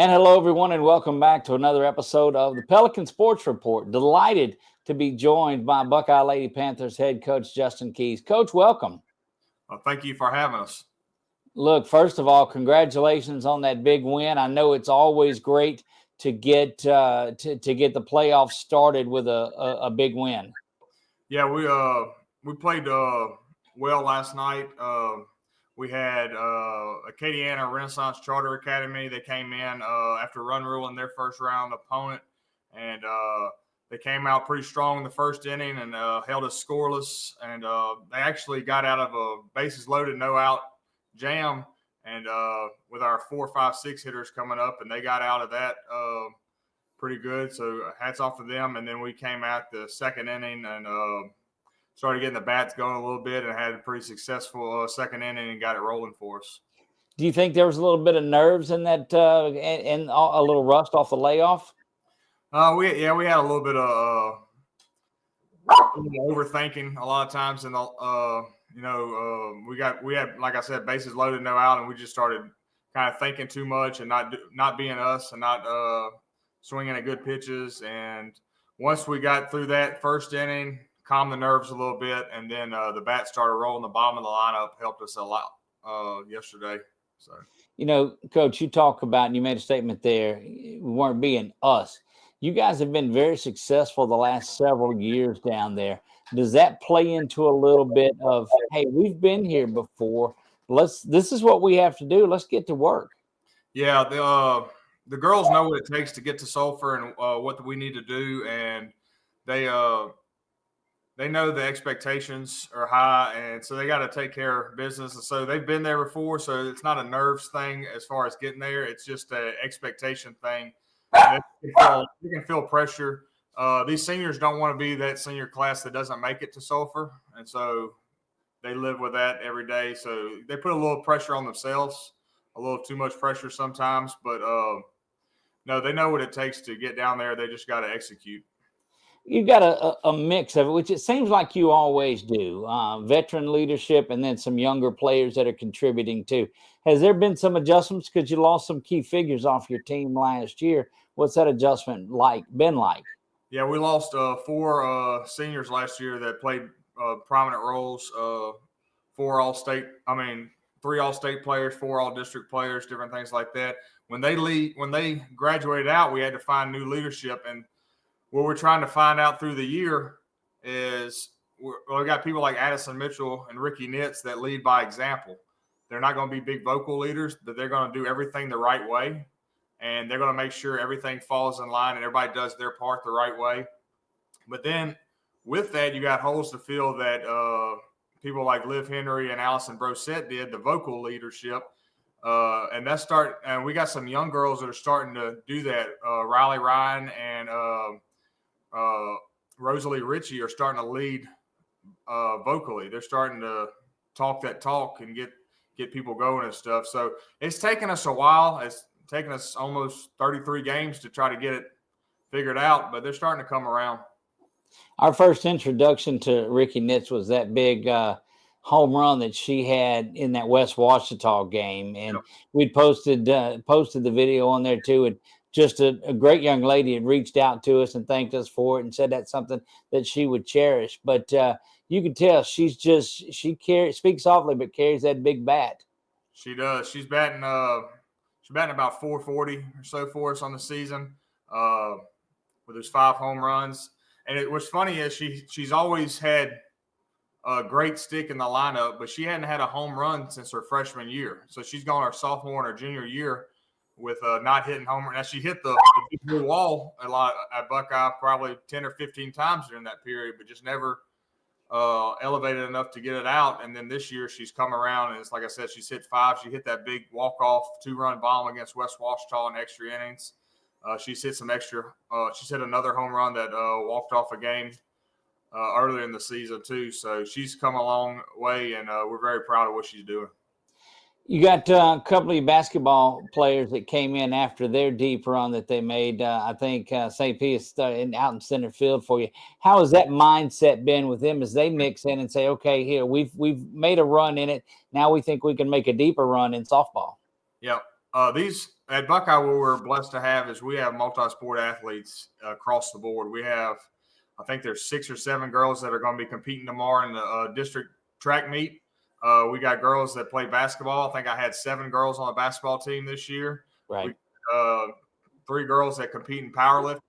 And hello, everyone, and welcome back to another episode of the Pelican Sports Report. Delighted to be joined by Buckeye Lady Panthers head coach Justin Kees. Coach, welcome. Well, thank you for having us. Look, first of all, congratulations on that big win. I know it's always great to get to get the playoffs started with a big win. Yeah, we played well last night. We had Acadiana Renaissance Charter Academy. They came in after run ruling their first round opponent, and they came out pretty strong in the first inning and held us scoreless. And they actually got out of a bases loaded, no out jam, and with our 4, 5, 6 hitters coming up, and they got out of that pretty good. So hats off to them. And then we came out the second inning and started getting the bats going a little bit and had a pretty successful second inning and got it rolling for us. Do you think there was a little bit of nerves in that and a little rust off the layoff? We had a little bit of overthinking a lot of times, and we had, like I said, bases loaded, no out, and we just started kind of thinking too much and not being us and not swinging at good pitches. And once we got through that first inning, calmed the nerves a little bit, and then the bat started rolling. The bottom of the lineup helped us a lot yesterday. So, Coach, you talk about, and you made a statement there, we weren't being us. You guys have been very successful the last several years down there. Does that play into a little bit of, hey, we've been here before. This is what we have to do. Let's get to work. Yeah, the girls know what it takes to get to Sulphur and what we need to do, and they know the expectations are high, and so they got to take care of business. And so they've been there before, so it's not a nerves thing as far as getting there. It's just an expectation thing. You can feel pressure. These seniors don't want to be that senior class that doesn't make it to Sulphur, and so they live with that every day. So they put a little pressure on themselves, a little too much pressure sometimes. But no, they know what it takes to get down there. They just got to execute. You've got a mix of it, which it seems like you always do. Veteran leadership and then some younger players that are contributing too. Has there been some adjustments because you lost some key figures off your team last year? What's that adjustment been like? Yeah, we lost 4 seniors last year that played prominent roles. 3 All-State players, 4 All-District players, different things like that. When they graduated out, we had to find new leadership, and what we're trying to find out through the year is we got people like Addison Mitchell and Ricky Nitz that lead by example. They're not going to be big vocal leaders, but they're going to do everything the right way, and they're going to make sure everything falls in line and everybody does their part the right way. But then with that, you got holes to fill that people like Liv Henry and Allison Brosette did, the vocal leadership. And we got some young girls that are starting to do that. Riley Ryan and Rosalie Ritchie are starting to lead vocally. They're starting to talk that talk and get people going and stuff. So it's taken us a while. It's taken us almost 33 games to try to get it figured out, but they're starting to come around. Our first introduction to Ricky Nitz was that big home run that she had in that West Washita game, and Yep. we'd posted the video on there too. And just a great young lady had reached out to us and thanked us for it and said that's something that she would cherish. But you can tell she speaks softly but carries that big bat. She does. She's batting about 440 or so for us on the season with those 5 home runs. And what's funny is she's always had a great stick in the lineup, but she hadn't had a home run since her freshman year. So she's gone her sophomore and her junior year with not hitting home run. Now she hit the big blue wall a lot at Buckeye, probably 10 or 15 times during that period, but just never elevated enough to get it out. And then this year she's come around, and it's like I said, she's hit 5. She hit that big walk-off 2-run bomb against West Washita in extra innings. She's hit some extra. She's hit another home run that walked off a game earlier in the season too. So she's come a long way, and we're very proud of what she's doing. You got a couple of basketball players that came in after their deep run that they made. I think St. P is out in center field for you. How has that mindset been with them as they mix in and say, okay, here we've made a run in it. Now we think we can make a deeper run in softball. Yeah, these at Buckeye, what we're blessed to have is we have multi-sport athletes across the board. We have, I think there's 6 or 7 girls that are going to be competing tomorrow in the district track meet. We got girls that play basketball. I think I had 7 girls on the basketball team this year. Right. We, 3 girls that compete in powerlifting,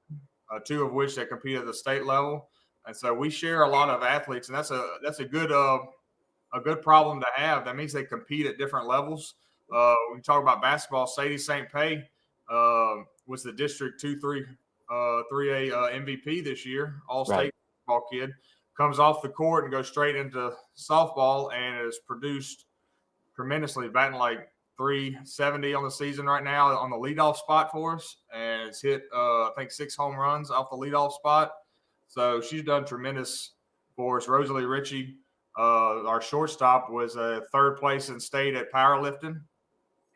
2 of which that compete at the state level. And so we share a lot of athletes, and that's a good problem to have. That means they compete at different levels. We talk about basketball. Sadie St. Pay was the District 3A MVP this year, all-state basketball kid. Comes off the court and goes straight into softball and has produced tremendously, batting like 370 on the season right now on the leadoff spot for us, and it's hit I think 6 home runs off the leadoff spot. So she's done tremendous for us. Rosalie Ritchie, our shortstop, was a 3rd place in state at powerlifting.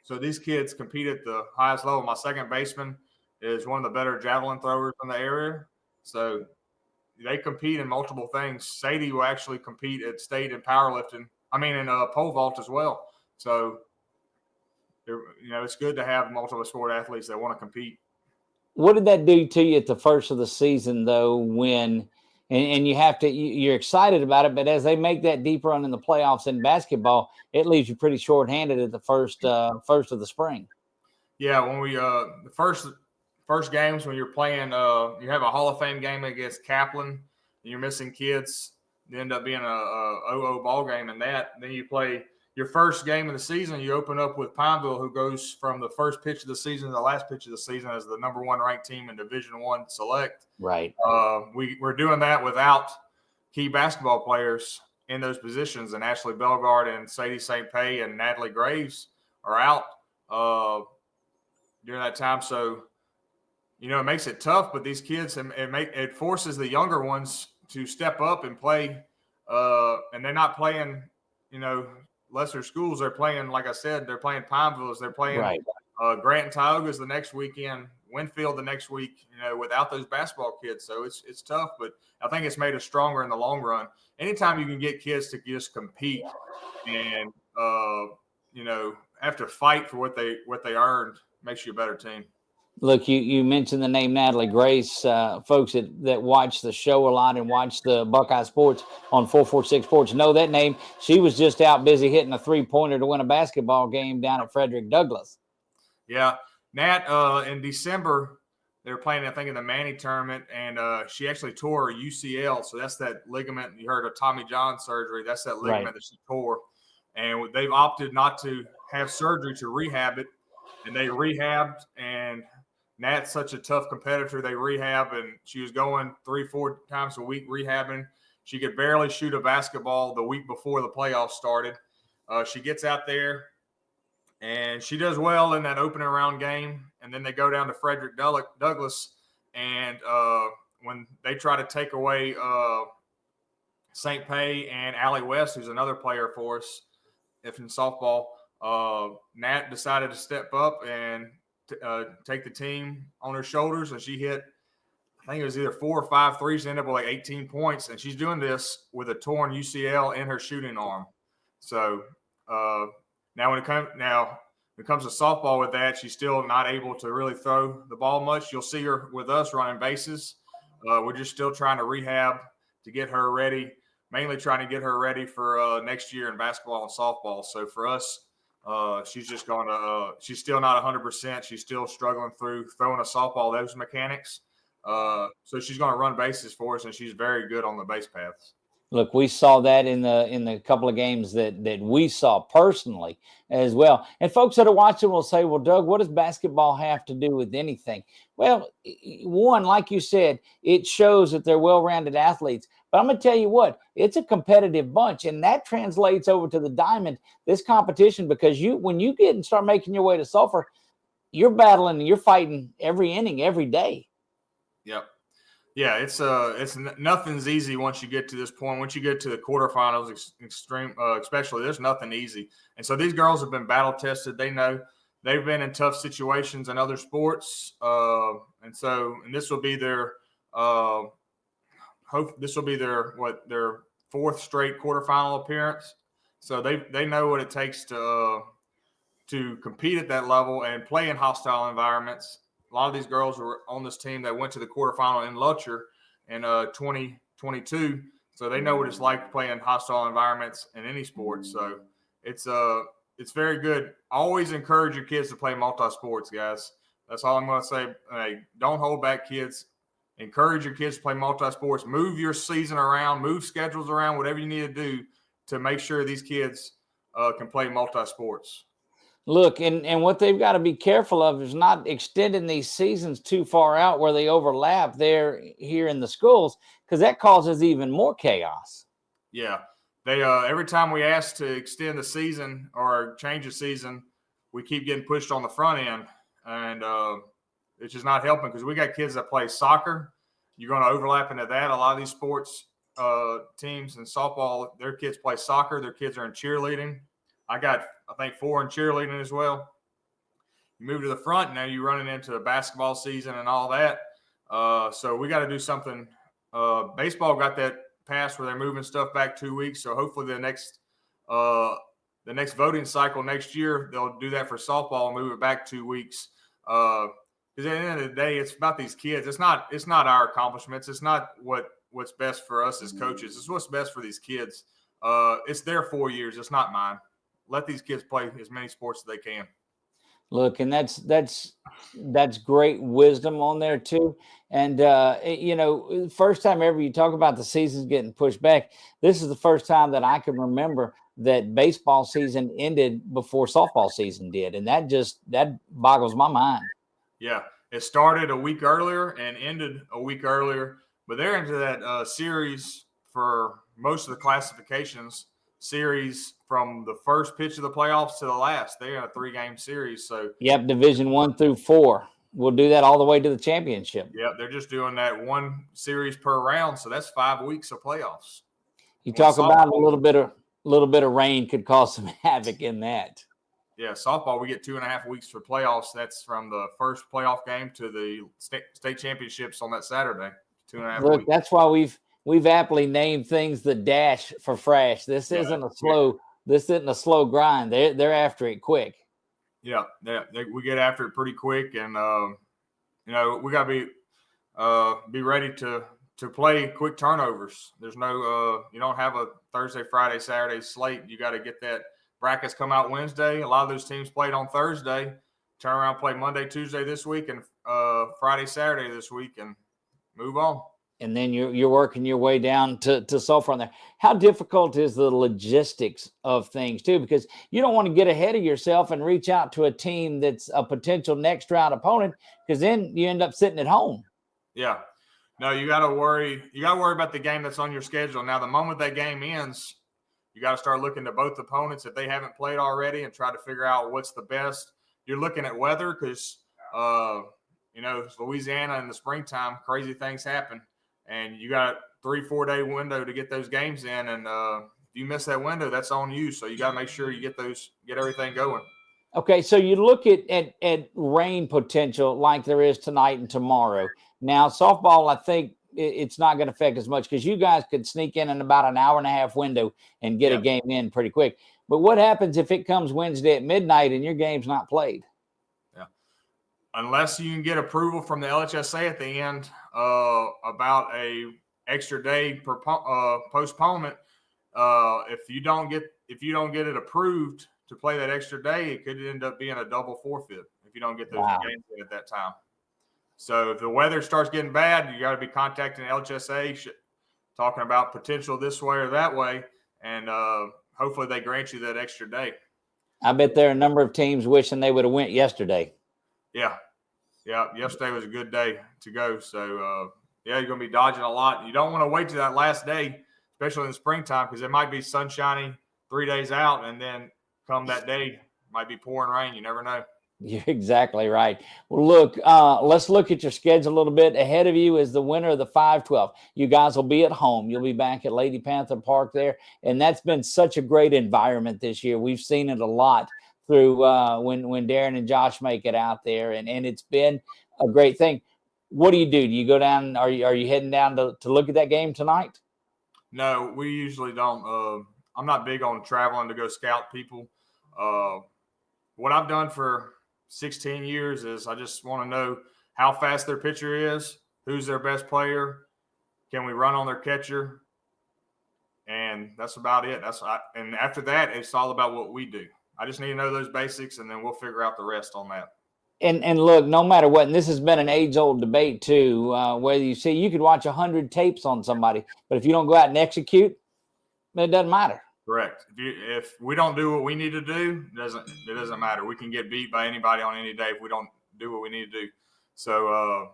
So these kids compete at the highest level. My second baseman is one of the better javelin throwers in the area. So they compete in multiple things. Sadie will actually compete at state in powerlifting. I mean, in pole vault as well. So, it's good to have multiple sport athletes that want to compete. What did that do to you at the first of the season, though, when and you have to you're excited about it, but as they make that deep run in the playoffs in basketball, it leaves you pretty short-handed at the first of the spring. Yeah, when we the first games when you're playing, you have a Hall of Fame game against Kaplan, and you're missing kids. It end up being a 0-0 ball game, and then you play your first game of the season. You open up with Pineville, who goes from the first pitch of the season to the last pitch of the season as the number 1 ranked team in Division I Select. Right. We're doing that without key basketball players in those positions, and Ashley Belgard and Sadie St. Pay and Natalie Graves are out during that time. So, it makes it tough, but these kids, it forces the younger ones to step up and play. And they're not playing, lesser schools. They're playing, like I said, they're playing Pinevilles. They're playing Grant and Tioga's the next weekend, Winfield the next week, without those basketball kids. So it's tough, but I think it's made us stronger in the long run. Anytime you can get kids to just compete and, have to fight for what they earned, makes you a better team. Look, you mentioned the name Natalie Grace. Folks that watch the show a lot and watch the Buckeye Sports on 446 Sports know that name. She was just out busy hitting a 3-pointer to win a basketball game down at Frederick Douglass. Yeah. Nat, in December, they were playing, I think, in the Manny tournament, and she actually tore her UCL. So that's that ligament. You heard of Tommy John surgery. That's that ligament that she tore. And they've opted not to have surgery to rehab it. And they rehabbed, and Nat's such a tough competitor. They rehab, and she was going 3-4 times a week rehabbing. She could barely shoot a basketball the week before the playoffs started. She gets out there, and she does well in that opening round game. And then they go down to Frederick Douglass, and when they try to take away St. Pay and Allie West, who's another player for us, if in softball, Nat decided to step up and take the team on her shoulders, and she hit, I think it was either 4 or 5 threes, she ended up with like 18 points, and she's doing this with a torn UCL in her shooting arm. So now when it comes to softball with that, she's still not able to really throw the ball much. You'll see her with us running bases. We're just still trying to rehab to get her ready, mainly trying to get her ready for next year in basketball and softball. So for us, she's just going to she's still not 100%. She's still struggling through throwing a softball, those mechanics. So she's going to run bases for us, and she's very good on the base paths. Look, we saw that in the couple of games that we saw personally as well. And folks that are watching will say, well, Doug, what does basketball have to do with anything? Well, one, like you said, it shows that they're well-rounded athletes. But I'm going to tell you what, it's a competitive bunch, and that translates over to the diamond, this competition, because when you get and start making your way to Sulphur, you're battling and you're fighting every inning, every day. Yep. Yeah, it's nothing's easy once you get to this point. Once you get to the quarterfinals, especially, there's nothing easy. And so these girls have been battle tested. They know they've been in tough situations in other sports, and this will be their their 4th straight quarterfinal appearance. So they know what it takes to to compete at that level and play in hostile environments. A lot of these girls were on this team that went to the quarterfinal in Lutcher in 2022, so they know what it's like to play in hostile environments in any sport. So it's very good. Always encourage your kids to play multi-sports, guys. That's all I'm going to say. Hey, don't hold back, kids. Encourage your kids to play multi-sports. Move your season around, move schedules around, whatever you need to do to make sure these kids can play multi-sports. Look, and what they've got to be careful of is not extending these seasons too far out where they overlap there here in the schools, because that causes even more chaos. Yeah. They every time we ask to extend the season or change the season, we keep getting pushed on the front end, and it's just not helping because we got kids that play soccer. You're going to overlap into that. A lot of these sports teams and softball, their kids play soccer. Their kids are in cheerleading. I think 4 in cheerleading as well. You move to the front, now you're running into a basketball season and all that. So we got to do something. Baseball got that pass where they're moving stuff back 2 weeks. So hopefully the next voting cycle next year, they'll do that for softball and move it back 2 weeks. Because at the end of the day, it's about these kids. It's not our accomplishments. It's not what's best for us as coaches. It's what's best for these kids. It's their 4 years. It's not mine. Let these kids play as many sports as they can. Look, and that's great wisdom on there too. And first time ever you talk about the seasons getting pushed back. This is the first time that I can remember that baseball season ended before softball season did, and that boggles my mind. Yeah, it started a week earlier and ended a week earlier, but they're into that series for most of the classifications. Series from the first pitch of the playoffs to the last. They're in a 3-game series. So yep, Division 1 through 4. We'll do that all the way to the championship. Yep, they're just doing that one series per round. So that's 5 weeks of playoffs. You talk about a little bit of rain could cause some havoc in that. Yeah, softball, we get 2.5 weeks for playoffs. That's from the first playoff game to the state championships on that Saturday. 2.5 Look, weeks. that's why we've aptly named things the dash for Frasch. This isn't a slow grind. They're after it quick. Yeah, we get after it pretty quick, and we got to be ready to play quick turnovers. There's no you don't have a Thursday, Friday, Saturday slate. You got to get that brackets come out Wednesday. A lot of those teams played on Thursday. Turn around, play Monday, Tuesday this week, and Friday, Saturday this week, and move on. And then you're working your way down to sulfur on there. How difficult is the logistics of things too? Because you don't want to get ahead of yourself and reach out to a team that's a potential next round opponent, because then you end up sitting at home. Yeah. No, you got to worry. You got to worry about the game that's on your schedule. Now, the moment that game ends, you got to start looking to both opponents if they haven't played already and try to figure out what's the best. You're looking at weather because, Louisiana in the springtime, crazy things happen. And you got a 3-4 day window to get those games in. And if you miss that window, that's on you. So you got to make sure you get everything going. Okay, so you look at rain potential like there is tonight and tomorrow. Now, softball, I think it's not going to affect as much because you guys could sneak in about an hour and a half window and get a game in pretty quick. But what happens if it comes Wednesday at midnight and your game's not played? Yeah. Unless you can get approval from the LHSA at the end about a extra day per postponement, if you don't get it approved to play that extra day, it could end up being a double forfeit if you don't get those games in at that time. So if the weather starts getting bad, you got to be contacting LHSA, talking about potential this way or that way, and hopefully they grant you that extra day. I bet there are a number of teams wishing they would have went yesterday. Yeah. Yesterday was a good day to go. So, you're going to be dodging a lot. You don't want to wait to that last day, especially in the springtime, because it might be sunshiny 3 days out, and then come that day, it might be pouring rain. You never know. You're exactly right. Well, look, let's look at your schedule a little bit. Ahead of you is the winner of the 5-12. You guys will be at home. You'll be back at Lady Panther Park there, and that's been such a great environment this year. We've seen it a lot through when Darren and Josh make it out there, and it's been a great thing. What do? Do you go down? Are you heading down to look at that game tonight? No, we usually don't. I'm not big on traveling to go scout people. what I've done for 16 years is I just want to know how fast their pitcher is, who's their best player, can we run on their catcher, and that's about it. And after that, it's all about what we do. I just need to know those basics, and then we'll figure out the rest on that. And look, no matter what, and this has been an age-old debate too, whether you could watch 100 tapes on somebody, but if you don't go out and execute, it doesn't matter. Correct. If we don't do what we need to do, it doesn't matter. We can get beat by anybody on any day if we don't do what we need to do. So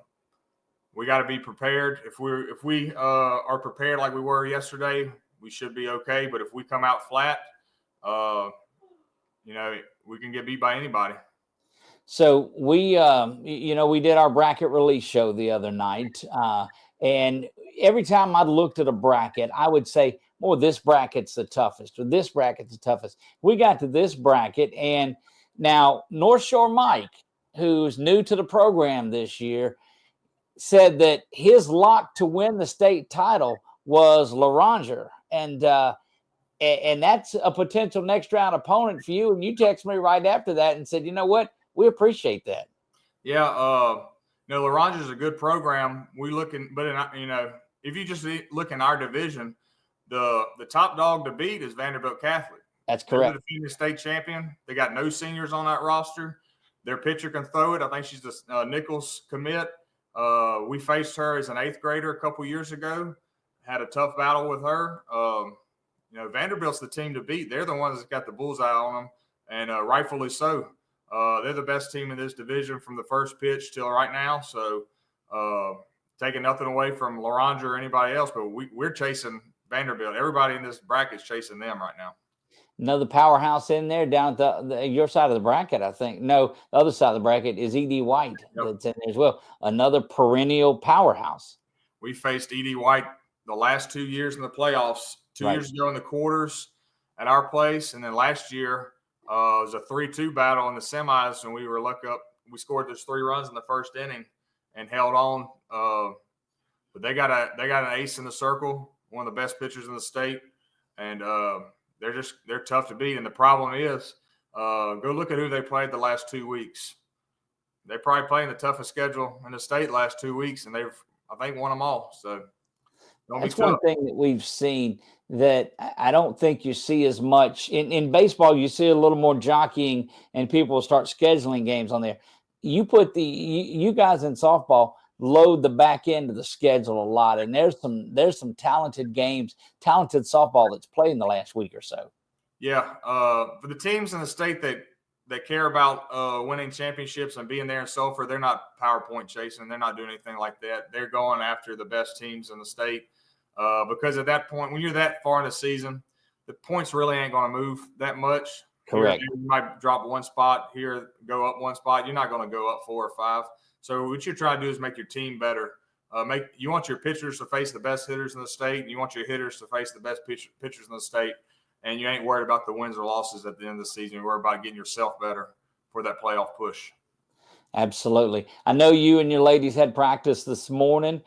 we got to be prepared. If we are prepared like we were yesterday, we should be okay. But if we come out flat, we can get beat by anybody. So we did our bracket release show the other night, and every time I looked at a bracket, I would say, "Oh, this bracket's the toughest," or "This bracket's the toughest." We got to this bracket, and now North Shore Mike, who's new to the program this year, said that his lock to win the state title was Laranger, and that's a potential next round opponent for you. And you texted me right after that and said, "You know what? We appreciate that." Yeah, Laranger is a good program. If you just look in our division, the top dog to beat is Vanderbilt Catholic. That's correct. They're the defending state champion. They got no seniors on that roster. Their pitcher can throw it. I think she's the Nichols commit. We faced her as an 8th grader a couple years ago. Had a tough battle with her. Vanderbilt's the team to beat. They're the ones that got the bullseye on them, and rightfully so. They're the best team in this division from the first pitch till right now. So taking nothing away from Laranger or anybody else, but we're chasing Vanderbilt. Everybody in this bracket is chasing them right now. Another powerhouse in there down at your side of the bracket, I think. No, the other side of the bracket is E.D. White. Yep. That's in there as well. Another perennial powerhouse. We faced E.D. White the last 2 years in the playoffs, 2 years ago in the quarters at our place, and then last year it was a 3-2 battle in the semis, and we were lucky up. We scored those 3 runs in the first inning and held on. But they got an ace in the circle, one of the best pitchers in the state, and they're tough to beat. And the problem is, go look at who they played the last 2 weeks. They probably playing the toughest schedule in the state last 2 weeks, and they've, I think, won them all. So that's one thing that we've seen that I don't think you see as much in baseball. You see a little more jockeying, and people will start scheduling games on there. You put you guys in softball load the back end of the schedule a lot, and there's some talented games, talented softball that's played in the last week or so. Yeah, for the teams in the state that care about winning championships and being there in Sulphur, they're not PowerPoint chasing. They're not doing anything like that. They're going after the best teams in the state because at that point, when you're that far in the season, the points really ain't going to move that much. Correct. You might drop one spot here, go up one spot. You're not going to go up 4 or 5. So what you're trying to do is make your team better. You want your pitchers to face the best hitters in the state. And you want your hitters to face the best pitchers in the state. And you ain't worried about the wins or losses at the end of the season. You're worried about getting yourself better for that playoff push. Absolutely. I know you and your ladies had practice this morning.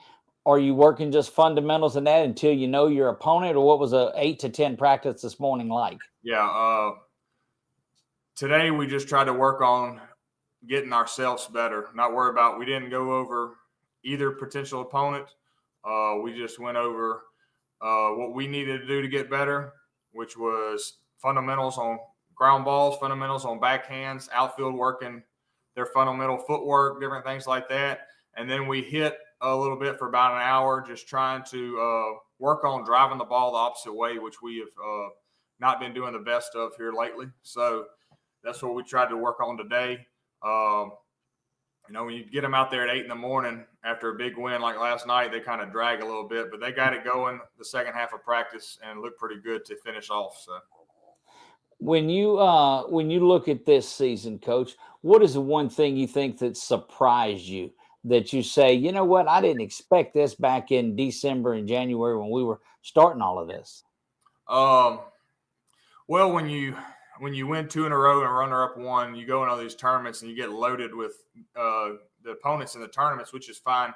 Are you working just fundamentals in that until you know your opponent, or what was a 8 to 10 practice this morning like? Yeah. Today we just tried to work on getting ourselves better. Not worry about, we didn't go over either potential opponent. We just went over what we needed to do to get better, which was fundamentals on ground balls, fundamentals on backhands, outfield working their fundamental footwork, different things like that. And then we hit a little bit for about an hour, just trying to work on driving the ball the opposite way, which we have not been doing the best of here lately. So that's what we tried to work on today. When you get them out there at 8 in the morning after a big win like last night, they kind of drag a little bit, but they got it going the second half of practice and looked pretty good to finish off. So when you look at this season, Coach, what is the one thing you think that surprised you that you say, you know what, I didn't expect this back in December and January when we were starting all of this? Well, when you win 2 in a row and runner-up 1, you go in all these tournaments and you get loaded with the opponents in the tournaments, which is fine.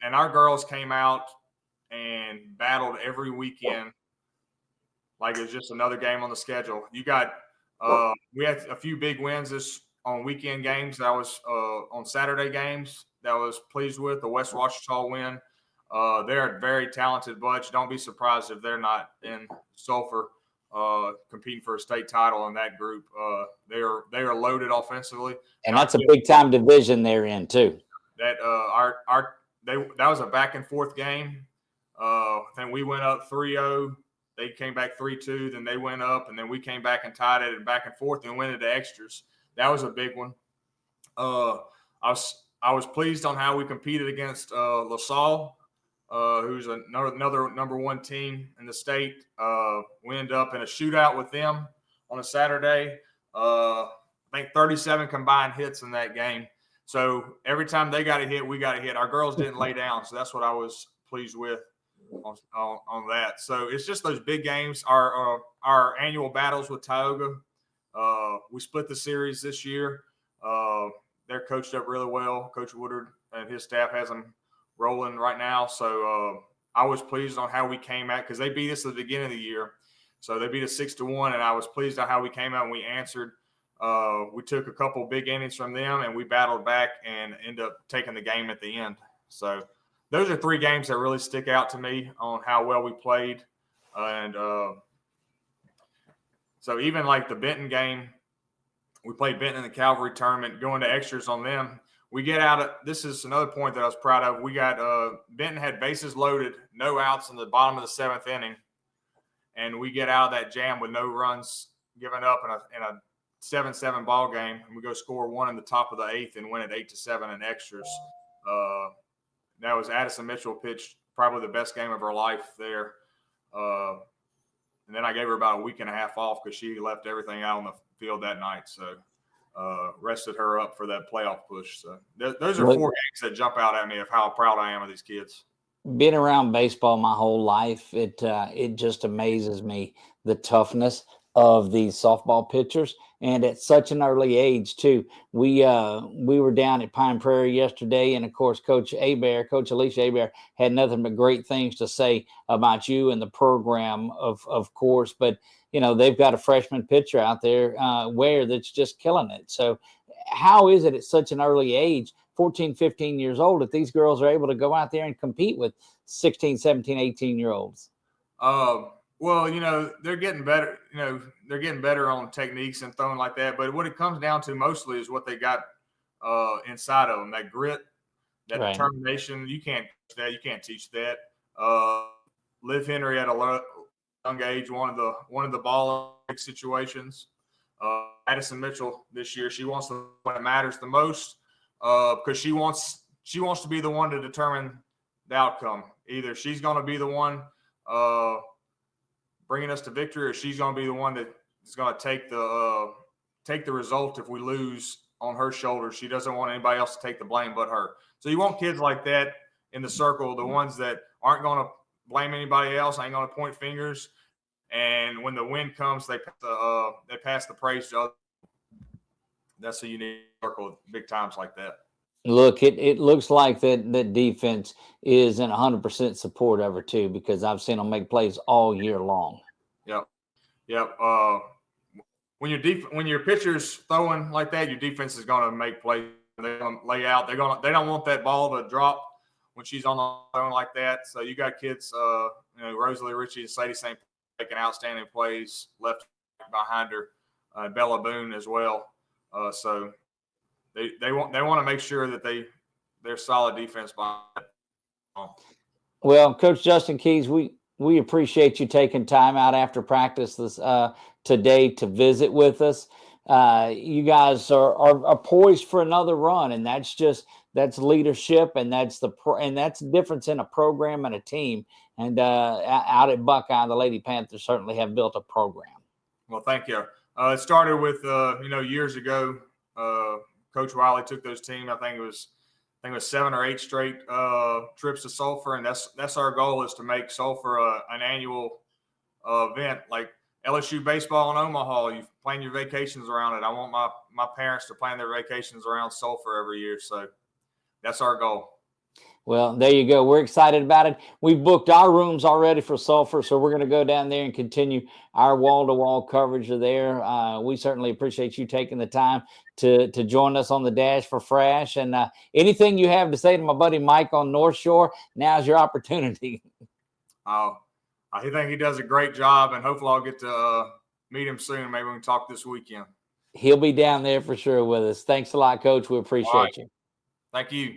And our girls came out and battled every weekend like it was just another game on the schedule. You got We had a few big wins on weekend games. That was on Saturday games that I was pleased with. The West Washita win. They're a very talented bunch. Don't be surprised if they're not in Sulphur competing for a state title in that group. They are loaded offensively, and that's a big time division they're in too. That that was a back and forth game. Then we went up 3-0. They came back 3-2. Then they went up, and then we came back and tied it and back and forth and went into extras. That was a big one. I was pleased on how we competed against LaSalle, who's another number one team in the state. We ended up in a shootout with them on a Saturday. I think 37 combined hits in that game. So every time they got a hit, we got a hit. Our girls didn't lay down, so that's what I was pleased with on that. So it's just those big games. Our annual battles with Tioga. We split the series this year. They're coached up really well. Coach Woodard and his staff has them rolling right now. So I was pleased on how we came out because they beat us at the beginning of the year. So they beat us 6-1, and I was pleased on how we came out and we answered. We took a couple big innings from them, and we battled back and ended up taking the game at the end. So those are three games that really stick out to me on how well we played. And so even like the Benton game, we played Benton in the Calvary tournament, going to extras on them. We get out of – this is another point that I was proud of. We got Benton had bases loaded, no outs in the bottom of the seventh inning, and we get out of that jam with no runs given up in a 7-7 ball game, and we go score one in the top of the eighth and win it 8-7 in extras. That was Addison Mitchell pitched probably the best game of her life there. And then I gave her about a week and a half off because she left everything out on the field that night. So rested her up for that playoff push. So those are four games that jump out at me of how proud I am of these kids. Being around baseball my whole life, it just amazes me the toughness of these softball pitchers, and at such an early age too. We were down at Pine Prairie yesterday, and of course, Coach Alicia Hebert had nothing but great things to say about you and the program, of course. But they've got a freshman pitcher out there, Ware, that's just killing it. So, how is it at such an early age, 14, 15 years old, that these girls are able to go out there and compete with 16, 17, 18-year-olds? Well, they're getting better. They're getting better on techniques and throwing like that. But what it comes down to mostly is what they got inside of them, that grit, that determination. You can't teach that. You can't teach that. Liv Henry at a young age wanted the ball in big situations. Addison Mitchell this year, she wants the when it matters the most because she wants to be the one to determine the outcome. Either she's going to be the one bringing us to victory, or she's going to be the one that is going to take the result if we lose on her shoulders. She doesn't want anybody else to take the blame but her. So you want kids like that in the circle, the ones that aren't going to blame anybody else, ain't going to point fingers, and when the win comes, they pass the praise to others. That's a unique circle, big times like that. Look, it looks like that defense is in 100% support of her too, because I've seen them make plays all year long. Yep. When your pitcher's throwing like that, your defense is going to make plays. They're going to lay out. They don't want that ball to drop when she's on the throwing like that. So you got kids, Rosalie Ritchie and Sadie St. making outstanding plays left behind her, Bella Boone as well. So they want to make sure that they're solid defense behind it. Well, Coach Justin Kees, we appreciate you taking time out after practice today to visit with us. You guys are poised for another run, and that's leadership, and that's the difference in a program and a team. And out at Buckeye, the Lady Panthers certainly have built a program. Well, thank you. It started with years ago. Coach Wiley took those teams. I think it was 7 or 8 straight trips to Sulphur, and that's our goal, is to make Sulphur an annual event like LSU baseball in Omaha. You plan your vacations around it. I want my parents to plan their vacations around Sulphur every year, so that's our goal. Well, there you go. We're excited about it. We've booked our rooms already for Sulphur, so we're going to go down there and continue our wall-to-wall coverage of there. We certainly appreciate you taking the time to join us on the dash for Frasch. And anything you have to say to my buddy Mike on North Shore, now's your opportunity. I think he does a great job, and hopefully I'll get to meet him soon. Maybe we can talk this weekend. He'll be down there for sure with us. Thanks a lot, Coach. We appreciate you. Thank you.